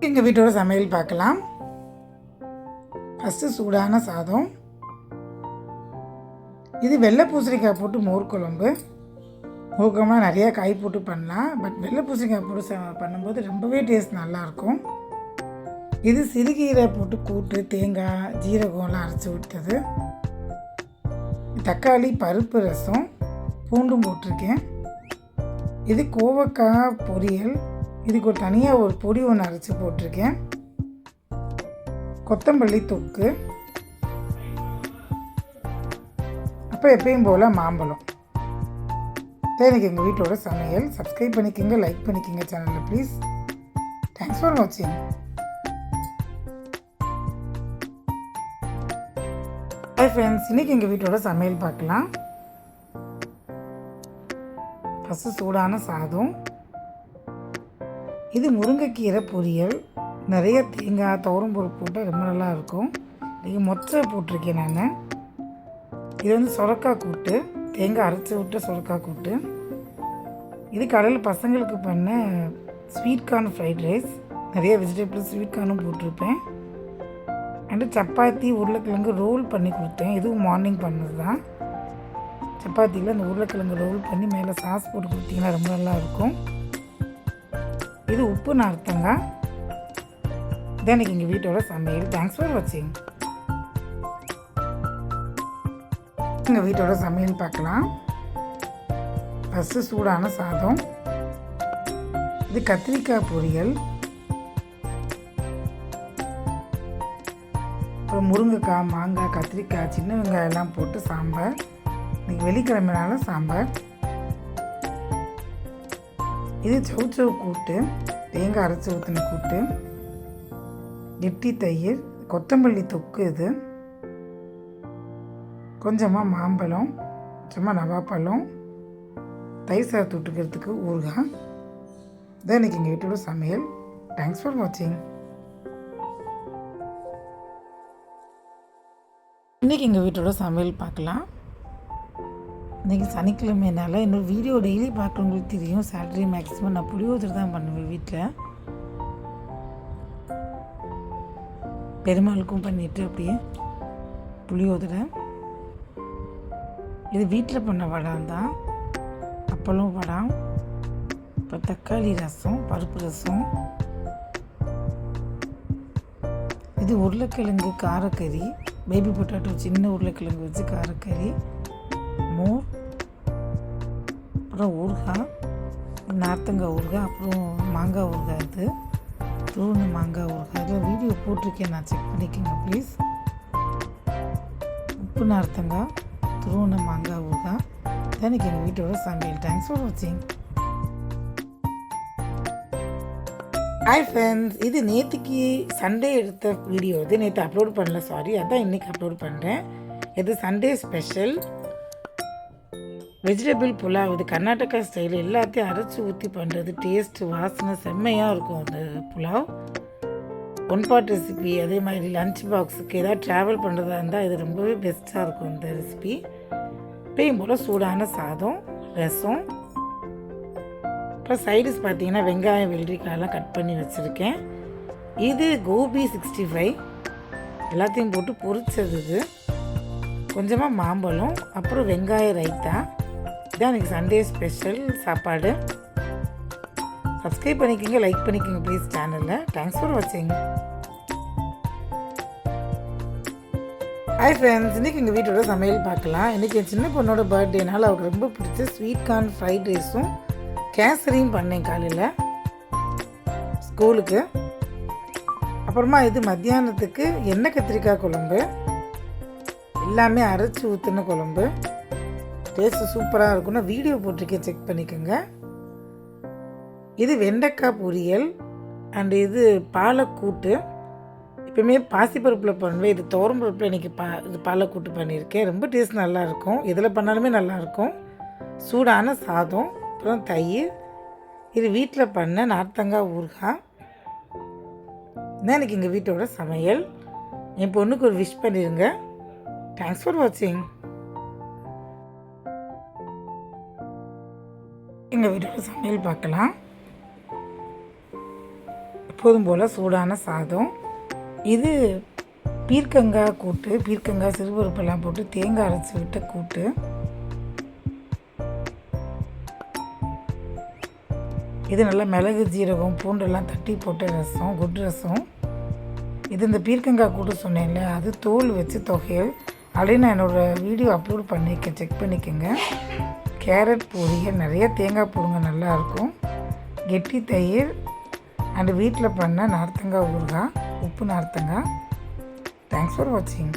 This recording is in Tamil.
எங்கள் வீட்டோட சமையல் பார்க்கலாம். ஃபஸ்ட்டு சூடான சாதம். இது வெள்ளை பூசணிக்காய் போட்டு மோர் குழம்பு. மோர் குழம்புனா நிறையா காய் போட்டு பண்ணலாம், பட் வெள்ளை பூசணிக்காய் போட்டு பண்ணும்போது ரொம்பவே டேஸ்ட் நல்லாயிருக்கும். இது சிறுகீரை போட்டு கூட்டு, தேங்காய், ஜீரகம்லாம் அரைச்சி விட்டது. தக்காளி பருப்பு ரசம், பூண்டும் போட்டிருக்கேன். இது கோவக்காய் பொரியல். இதுக்கு ஒரு தனியாக ஒரு பொடி ஒன்று அரைச்சி போட்டிருக்கேன். கொத்தமல்லி தொக்கு, அப்புறம் எப்பயும் போல் மாம்பழம். எனக்கு எங்கள் வீட்டோட சமையல். சப்ஸ்கிரைப் பண்ணிக்கோங்க, லைக் பண்ணிக்கோங்க சேனலில் ப்ளீஸ். தேங்க்ஸ் ஃபார் வாட்சிங். ஹாய் ஃப்ரெண்ட்ஸ், இன்றைக்கி எங்கள் வீட்டோட சமையல் பார்க்கலாம். ஃபஸ்ட்டு சூடான சாதம். இது முருங்கைக்கீரை பொரியல். நிறைய தேங்காய் துவரம்பருப்பு போட்டால் ரொம்ப நல்லா இருக்கும். இன்றைக்கி மொச்சை போட்டிருக்கேன் நான். இது வந்து சுரக்காய் கூட்டு, தேங்காய் அரைச்சி விட்ட சுரக்காய் கூட்டு. இது காலையில் பசங்களுக்கு பண்ண ஸ்வீட் கார்ன் ஃப்ரைட் ரைஸ். நிறைய வெஜிடபிள்ஸ் ஸ்வீட் கார்னும் போட்டிருப்பேன். அண்டு சப்பாத்தி உருளைக்கிழங்கு ரோல் பண்ணி கொடுத்தேன். இதுவும் மார்னிங் பண்ணது தான். சப்பாத்தியில் அந்த உருளைக்கிழங்கு ரோல் பண்ணி மேலே சாஸ் போட்டு கொடுத்தீங்கன்னா ரொம்ப நல்லாயிருக்கும். இது உப்பு நார்த்தங்காய். இதான் எனக்கு எங்கள் வீட்டோட சமையல். தேங்க்ஸ் ஃபார் வாட்சிங். எங்கள் வீட்டோட சமையல் பார்க்கலாம். ஃபஸ்ட்டு சூடான சாதம். இது கத்திரிக்காய் பொரியல். அப்புறம் முருங்கைக்காய், மாங்காய், கத்திரிக்காய், சின்ன வெங்காயம் எல்லாம் போட்டு சாம்பார். இன்றைக்கி வெள்ளிக்கிழமைனால சாம்பார். இது சவுச்சவு கூட்டு, தேங்காய் அரைச்சி ஊற்றின கூட்டு. கெட்டி தயிர், கொத்தமல்லி தொக்கு. இது கொஞ்சமாக மாம்பழம், கொஞ்சமாக நவாப்பழம், தயிர் சாதம் தொட்டுக்கிறதுக்கு ஊறுகாய். இதான் இன்றைக்கி எங்கள் வீட்டோட சமையல். தேங்க்ஸ் ஃபார் வாட்சிங். இன்றைக்கி எங்கள் வீட்டோட சமையல் பார்க்கலாம். இன்றைக்கி சனிக்கிழமைனால என்னோடய வீடியோ டெய்லி பார்க்குறவங்களுக்கு தெரியும். சாட்டர்டே மேக்ஸிமம் நான் புளியோதரை தான் பண்ணுவேன் வீட்டில். பெருமாளுக்கும் பண்ணிவிட்டு அப்படியே புளியோதரை. இது வீட்டில் பண்ண வடம் தான். அப்பளம் வடம், இப்போ தக்காளி ரசம், பருப்பு ரசம். இது உருளைக்கிழங்கு காரக்கறி, பேபி பொட்டாட்டோ சின்ன உருளைக்கிழங்கு வச்சு காரக்கறி, மோர், அப்புறம் ஊறுகாய், நார்த்தங்காய் ஊறுகாய், அப்புறம் மாங்காய் ஊறுகாய். இது துருவன மாங்காய் ஊறுகாய். அதில் வீடியோ போட்டிருக்கேன், நான் செக் பண்ணிக்கோங்க ப்ளீஸ். உப்பு நார்த்தங்காய், துருவன மாங்காய் ஊறுகாய். எனக்கு எங்கள் வீட்டோட சமையல். தேங்க்ஸ் ஃபார் வாட்சிங். ஹாய் ஃப்ரெண்ட்ஸ், இது நேற்றுக்கு சண்டே எடுத்த வீடியோ. இது நேற்று அப்லோட் பண்ணல, சாரி. அதான் இன்றைக்கி அப்லோட் பண்ணுறேன். இது சண்டே ஸ்பெஷல் வெஜிடபிள் புலாவ். இது கர்நாடகா ஸ்டைல். எல்லாத்தையும் அரைச்சி ஊற்றி பண்ணுறது. டேஸ்ட்டு வாசனை செம்மையாக இருக்கும் அந்த புலாவ். One pot recipe. அதே மாதிரி லன்ச் பாக்ஸுக்கு ஏதாவது ட்ராவல் பண்ணுறதா இருந்தால் இது ரொம்பவே பெஸ்ட்டாக இருக்கும் இந்த ரெசிபி. இப்பயும் போல் சூடான சாதம், ரசம். இப்போ சைடிஸ் பார்த்தீங்கன்னா வெங்காயம், வெள்ளரிக்காயெல்லாம் கட் பண்ணி வச்சுருக்கேன். இது கோபி 65 எல்லாத்தையும் போட்டு பொரிச்சது. இது கொஞ்சமாக மாம்பழம், அப்புறம் வெங்காய ரைத்தா. இதான் எனக்கு சண்டே ஸ்பெஷல் சாப்பாடு. சப்ஸ்கிரைப் பண்ணிக்கோங்க, லைக் பண்ணிக்கோங்க ப்ளீஸ் சேனலில். தேங்க்ஸ் ஃபார் வாட்சிங். ஹாய் ஃப்ரெண்ட்ஸ், இன்றைக்கி எங்கள் வீட்டோட சமையல் பார்க்கலாம். இன்றைக்கி என் சின்ன பொண்ணோட பர்த்டேனால் அவருக்கு ரொம்ப பிடிச்ச ஸ்வீட் கார்ன் ஃப்ரைட் ரைஸும் கேசரியும் பண்ணேன் காலையில் ஸ்கூலுக்கு. அப்புறமா இது மத்தியானத்துக்கு எண்ணெய் கத்திரிக்காய் குழம்பு. எல்லாமே அரைச்சி ஊற்றின குழம்பு. டேஸ்ட்டு சூப்பராக இருக்கும்னா வீடியோ போட்டிருக்கேன், செக் பண்ணிக்கோங்க. இது வெண்டைக்காய் பொரியல் அண்டு இது பாலக்கூட்டு. எப்பவுமே பாசிப்பருப்பில் பண்ணுவேன். இது துவரம்பருப்பில் இன்றைக்கி இது பாலக்கூட்டு பண்ணியிருக்கேன். ரொம்ப டேஸ்ட் நல்லாயிருக்கும். எதில் பண்ணாலுமே நல்லாயிருக்கும். சூடான சாதம், அப்புறம் தயிர். இது வீட்டில் பண்ண நார்த்தங்காய் ஊறுகாய். இதான் எனக்கு எங்கள் வீட்டோட சமையல். என் பொண்ணுக்கு ஒரு விஷ் பண்ணிடுங்க. தேங்க்ஸ் ஃபார் வாட்சிங். எங்கள் வீட்டோட சமையல் பார்க்கலாம். எப்போதும் போல் சூடான சாதம். இது பீர்க்கங்காய் கூட்டு, பீர்க்கங்காய் சிறுபருப்பெல்லாம் போட்டு தேங்காய் அரைச்சி விட்ட கூட்டு. இது நல்லா மிளகு ஜீரகம் பூண்டெல்லாம் தட்டி போட்ட ரசம், குட் ரசம். இது இந்த பீர்க்கங்காய் கூட்டு சொன்னேன்ல, அது தோல் வச்சு தொகையல். அப்படியே நான் என்னோடய வீடியோ அப்லோட் பண்ணியிருக்கேன், செக் பண்ணிக்கோங்க. கேரட் பொரியல், நிறைய தேங்காய் போடுங்க, நல்லாயிருக்கும். கெட்டி தயிர் அண்டு வீட்டில் பண்ண நார்த்தங்காய் ஊறுகாய், உப்பு நார்த்தங்காய். தேங்க்ஸ் ஃபார் வாட்சிங்.